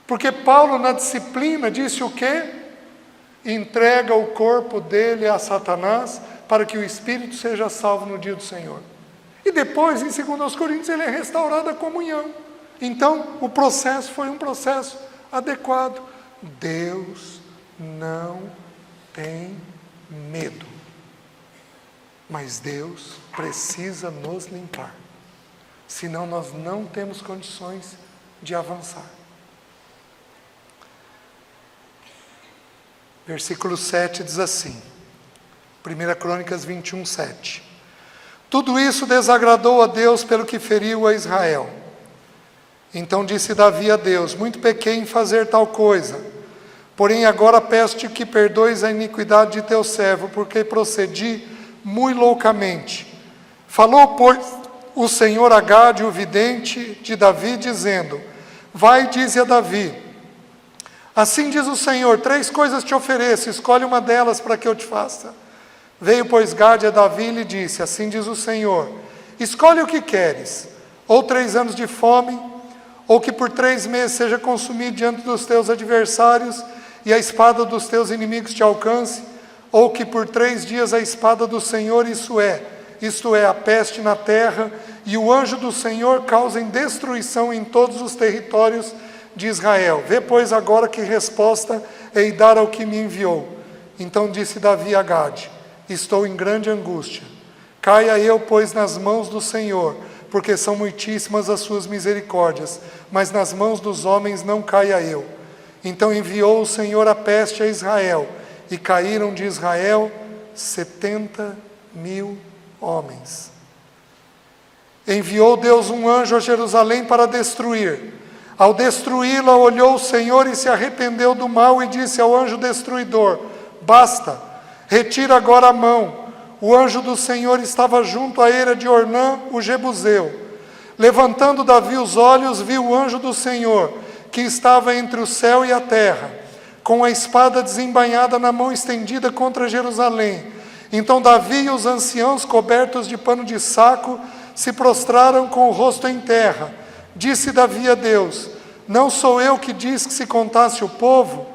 Porque Paulo, na disciplina, disse o quê? Entrega o corpo dele a Satanás para que o espírito seja salvo no dia do Senhor. E depois, em 2 Coríntios, ele é restaurado a comunhão. Então, o processo foi um processo adequado. Deus não tem medo. Mas Deus precisa nos limpar. Senão nós não temos condições de avançar. Versículo 7 diz assim, 1 Crônicas 21, 7. Tudo isso desagradou a Deus pelo que feriu a Israel. Então disse Davi a Deus, muito pequei em fazer tal coisa, porém agora peço-te que perdoes a iniquidade de teu servo, porque procedi muito loucamente. Falou, pois, o Senhor a Gade, o vidente de Davi, dizendo, vai e dize a Davi, assim diz o Senhor, 3 coisas te ofereço, escolhe uma delas para que eu te faça. Veio, pois, Gade a Davi e lhe disse, assim diz o Senhor, escolhe o que queres, ou 3 anos de fome, ou que por 3 meses seja consumido diante dos teus adversários, e a espada dos teus inimigos te alcance, ou que por 3 dias a espada do Senhor, isto é, a peste na terra, e o anjo do Senhor causem destruição em todos os territórios de Israel. Vê, pois, agora que resposta hei dar ao que me enviou. Então disse Davi a Gade, estou em grande angústia. Caia eu, pois, nas mãos do Senhor, porque são muitíssimas as suas misericórdias, mas nas mãos dos homens não caia eu. Então enviou o Senhor a peste a Israel, e caíram de Israel 70.000 homens. Enviou Deus um anjo a Jerusalém para destruir. Ao destruí-la, olhou o Senhor e se arrependeu do mal e disse ao anjo destruidor, basta, retira agora a mão. O anjo do Senhor estava junto à eira de Ornã, o Jebuseu. Levantando Davi os olhos, viu o anjo do Senhor, que estava entre o céu e a terra, com a espada desembainhada na mão estendida contra Jerusalém. Então Davi e os anciãos, cobertos de pano de saco, se prostraram com o rosto em terra. Disse Davi a Deus, não sou eu que disse que se contasse o povo?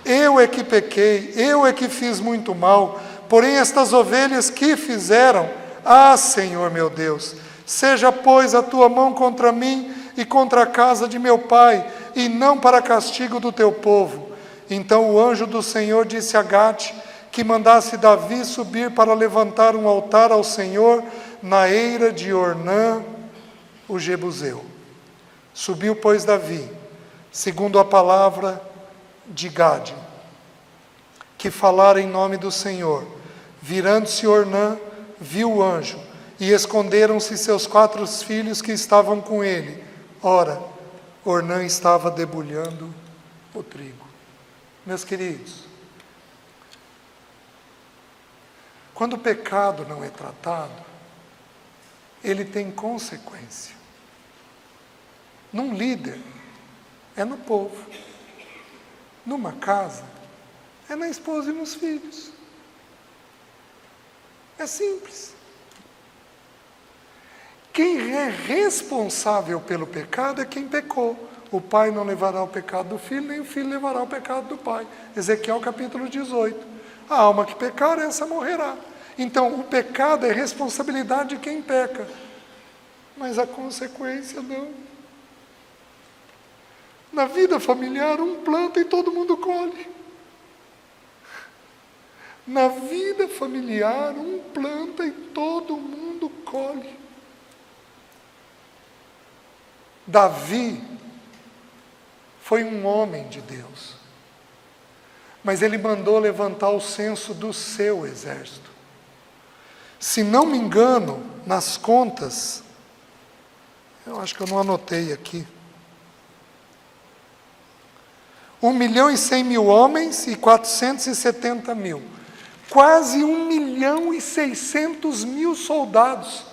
Eu é que pequei, eu é que fiz muito mal, porém estas ovelhas que fizeram? Ah, Senhor meu Deus, seja, pois, a tua mão contra mim e contra a casa de meu pai, e não para castigo do teu povo. Então o anjo do Senhor disse a Gade que mandasse Davi subir para levantar um altar ao Senhor na eira de Ornã, o Jebuseu. Subiu, pois, Davi, segundo a palavra de Gade, que falara em nome do Senhor. Virando-se Ornã, viu o anjo, e esconderam-se seus 4 filhos que estavam com ele. Ora, Ornã estava debulhando o trigo. Meus queridos, quando o pecado não é tratado, ele tem consequência. Num líder, é no povo. Numa casa, é na esposa e nos filhos. É simples. Quem é responsável pelo pecado é quem pecou. O pai não levará o pecado do filho, nem o filho levará o pecado do pai. Ezequiel capítulo 18. A alma que pecar, essa morrerá. Então, o pecado é responsabilidade de quem peca. Mas a consequência não. Na vida familiar, um planta e todo mundo colhe. Na vida familiar, um planta e todo mundo colhe. Davi foi um homem de Deus, mas ele mandou levantar o censo do seu exército. Se não me engano, nas contas, eu acho que eu não anotei aqui, 1.100.000 homens e 470.000. Quase 1.600.000 soldados.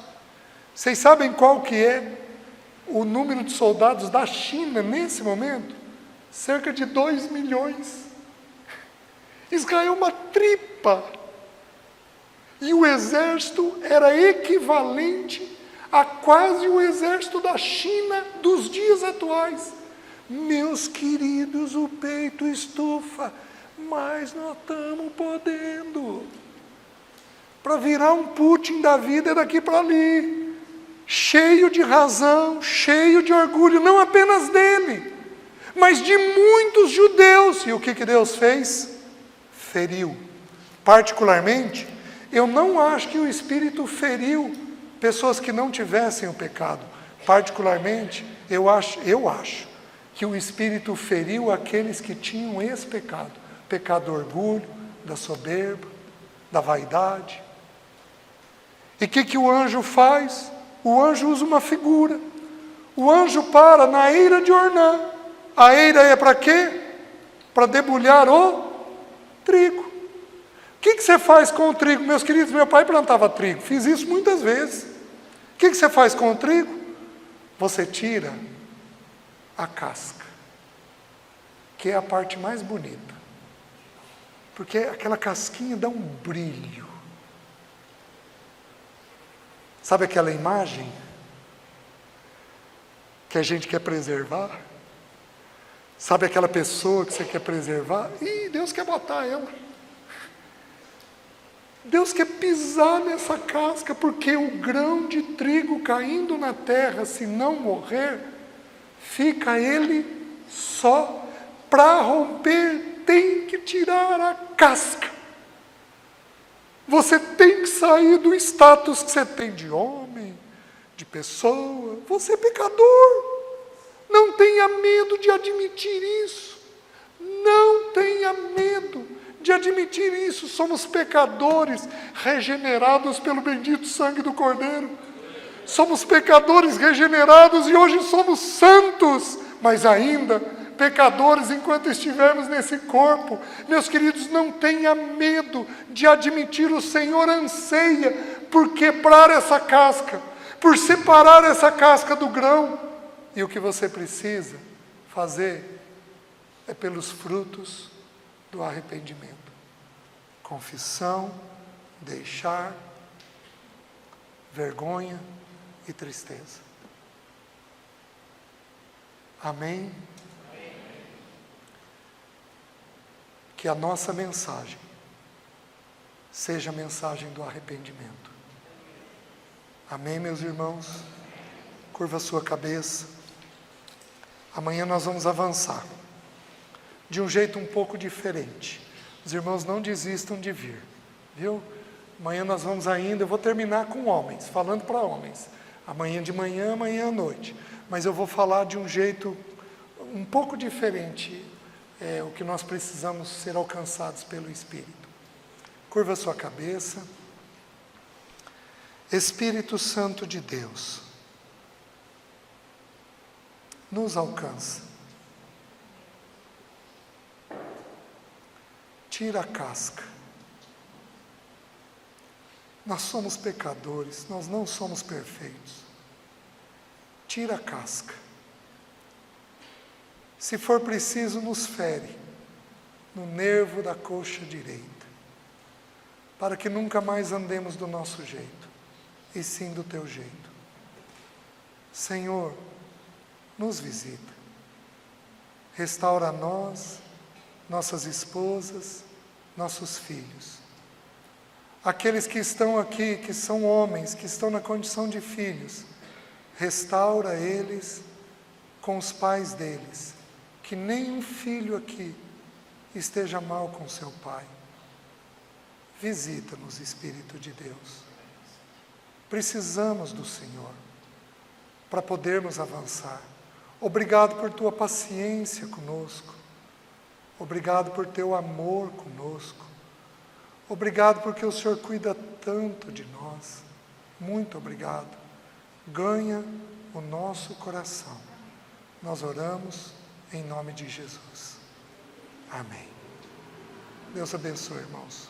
Vocês sabem qual que é o número de soldados da China nesse momento? Cerca de 2 milhões. Israel é uma tripa. E o exército era equivalente a quase o exército da China dos dias atuais. Meus queridos, o peito estufa, mas nós estamos podendo. Para virar um Putin da vida é daqui para ali. Cheio de razão, cheio de orgulho, não apenas dele, mas de muitos judeus. E o que Deus fez? Feriu. Particularmente, eu não acho que o Espírito feriu pessoas que não tivessem o pecado. Particularmente, eu acho que o Espírito feriu aqueles que tinham esse pecado. pecado do orgulho, da soberba, da vaidade. E o que o anjo faz? O anjo usa uma figura. O anjo para na eira de Ornã. A eira é para quê? Para debulhar o trigo. O que você faz com o trigo? Meus queridos, meu pai plantava trigo. Fiz isso muitas vezes. O que você faz com o trigo? Você tira a casca, que é a parte mais bonita. Porque aquela casquinha dá um brilho. Sabe aquela imagem que a gente quer preservar? Sabe aquela pessoa que você quer preservar? Ih, Deus quer botar ela. Deus quer pisar nessa casca, porque o grão de trigo caindo na terra, se não morrer, fica ele só. Para romper, tem que tirar a casca. Você tem que sair do status que você tem de homem, de pessoa. Você é pecador. Não tenha medo de admitir isso. Não tenha medo de admitir isso. Somos pecadores regenerados pelo bendito sangue do Cordeiro. Somos pecadores regenerados e hoje somos santos, mas ainda pecadores enquanto estivermos nesse corpo. Meus queridos, não tenha medo de admitir. O Senhor anseia por quebrar essa casca, por separar essa casca do grão. E o que você precisa fazer é pelos frutos do arrependimento. Confissão, deixar, vergonha e tristeza. Amém? Que a nossa mensagem seja a mensagem do arrependimento. Amém, meus irmãos? Curva a sua cabeça. Amanhã nós vamos avançar de um jeito um pouco diferente. Os irmãos não desistam de vir, viu? Amanhã nós vamos ainda, eu vou terminar com homens, falando para homens. Amanhã de manhã, amanhã à noite. Mas eu vou falar de um jeito um pouco diferente, o que nós precisamos ser alcançados pelo Espírito. Curva a sua cabeça. Espírito Santo de Deus, nos alcança. Tira a casca. Nós somos pecadores, nós não somos perfeitos. Tira a casca. Se for preciso, nos fere no nervo da coxa direita, para que nunca mais andemos do nosso jeito, e sim do teu jeito. Senhor, nos visita. Restaura nós, nossas esposas, nossos filhos. Aqueles que estão aqui, que são homens, que estão na condição de filhos, restaura eles com os pais deles. Que nenhum filho aqui esteja mal com seu pai. Visita-nos, Espírito de Deus. Precisamos do Senhor para podermos avançar. Obrigado por tua paciência conosco. Obrigado por teu amor conosco. Obrigado porque o Senhor cuida tanto de nós. Muito obrigado. Ganha o nosso coração. Nós oramos em nome de Jesus. Amém. Deus abençoe, irmãos.